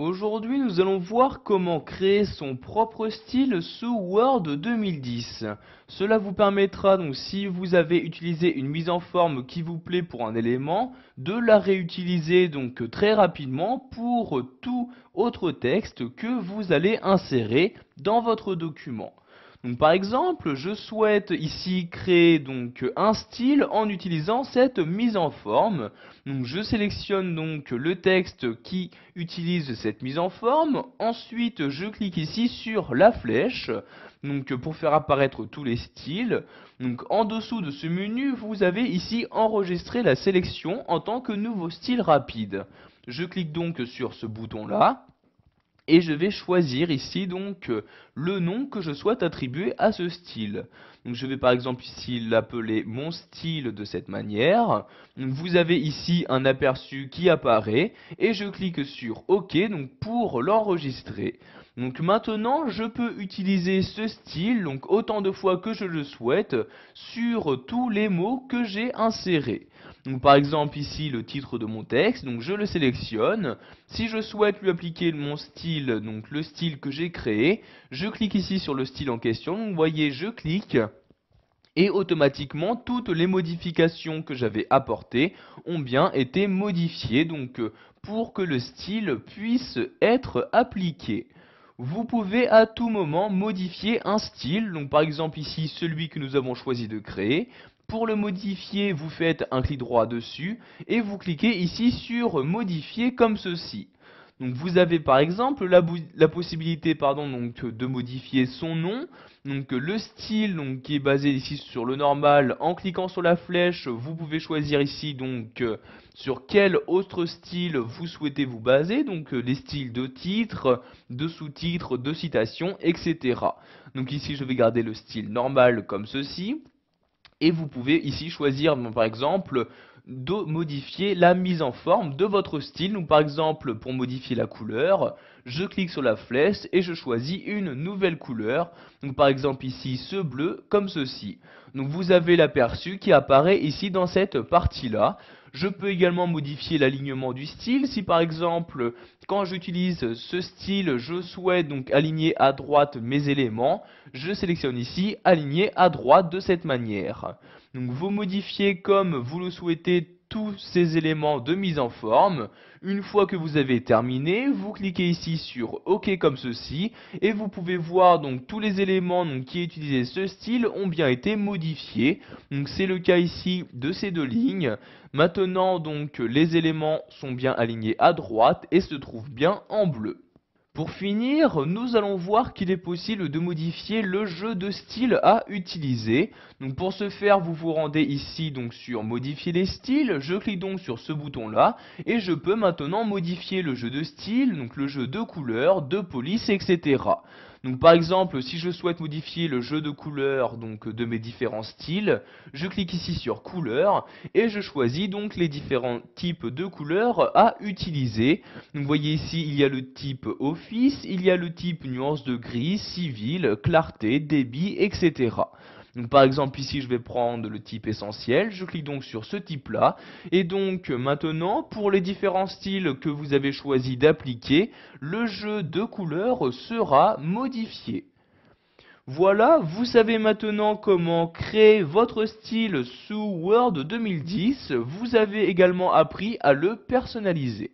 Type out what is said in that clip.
Aujourd'hui, nous allons voir comment créer son propre style sous Word 2010. Cela vous permettra donc, si vous avez utilisé une mise en forme qui vous plaît pour un élément, de la réutiliser donc très rapidement pour tout autre texte que vous allez insérer dans votre document. Donc, par exemple, je souhaite ici créer donc un style en utilisant cette mise en forme. Donc, je sélectionne donc le texte qui utilise cette mise en forme. Ensuite, je clique ici sur la flèche donc pour faire apparaître tous les styles. Donc, en dessous de ce menu, vous avez ici enregistré la sélection en tant que nouveau style rapide. Je clique donc sur ce bouton-là. Et je vais choisir ici donc le nom que je souhaite attribuer à ce style. Donc je vais par exemple ici l'appeler mon style de cette manière. Donc vous avez ici un aperçu qui apparaît et je clique sur OK donc pour l'enregistrer. Donc maintenant je peux utiliser ce style donc autant de fois que je le souhaite sur tous les mots que j'ai insérés. Donc par exemple ici le titre de mon texte, donc je le sélectionne. Si je souhaite lui appliquer mon style, donc le style que j'ai créé, je clique ici sur le style en question. Donc vous voyez, je clique et automatiquement toutes les modifications que j'avais apportées ont bien été modifiées donc pour que le style puisse être appliqué. Vous pouvez à tout moment modifier un style, donc par exemple ici celui que nous avons choisi de créer. Pour le modifier, vous faites un clic droit dessus et vous cliquez ici sur modifier comme ceci. Donc vous avez par exemple la possibilité donc, de modifier son nom, donc le style donc, qui est basé ici sur le normal. En cliquant sur la flèche, vous pouvez choisir ici donc sur quel autre style vous souhaitez vous baser, donc les styles de titre, de sous-titres, de citation, etc. Donc ici je vais garder le style normal comme ceci. Et vous pouvez ici choisir par exemple de modifier la mise en forme de votre style. Donc par exemple pour modifier la couleur, je clique sur la flèche et je choisis une nouvelle couleur. Donc par exemple ici ce bleu comme ceci. Donc vous avez l'aperçu qui apparaît ici dans cette partie là. Je peux également modifier l'alignement du style. Si par exemple, quand j'utilise ce style, je souhaite donc aligner à droite mes éléments, je sélectionne ici aligner à droite de cette manière. Donc vous modifiez comme vous le souhaitez tous ces éléments de mise en forme. Une fois que vous avez terminé, vous cliquez ici sur OK comme ceci et vous pouvez voir donc tous les éléments donc, qui utilisaient ce style ont bien été modifiés. Donc c'est le cas ici de ces deux lignes. Maintenant donc les éléments sont bien alignés à droite et se trouvent bien en bleu. Pour finir, nous allons voir qu'il est possible de modifier le jeu de style à utiliser. Donc pour ce faire, vous vous rendez ici donc sur modifier les styles. Je clique donc sur ce bouton là et je peux maintenant modifier le jeu de style, donc le jeu de couleurs, de police, etc. Donc par exemple, si je souhaite modifier le jeu de couleurs donc de mes différents styles, je clique ici sur couleurs et je choisis donc les différents types de couleurs à utiliser. Donc vous voyez ici, il y a le type office, il y a le type nuance de gris, civil, clarté, débit, etc. Donc par exemple ici je vais prendre le type essentiel, je clique donc sur ce type là et donc maintenant pour les différents styles que vous avez choisi d'appliquer, le jeu de couleurs sera modifié. Voilà, vous savez maintenant comment créer votre style sous Word 2010, vous avez également appris à le personnaliser.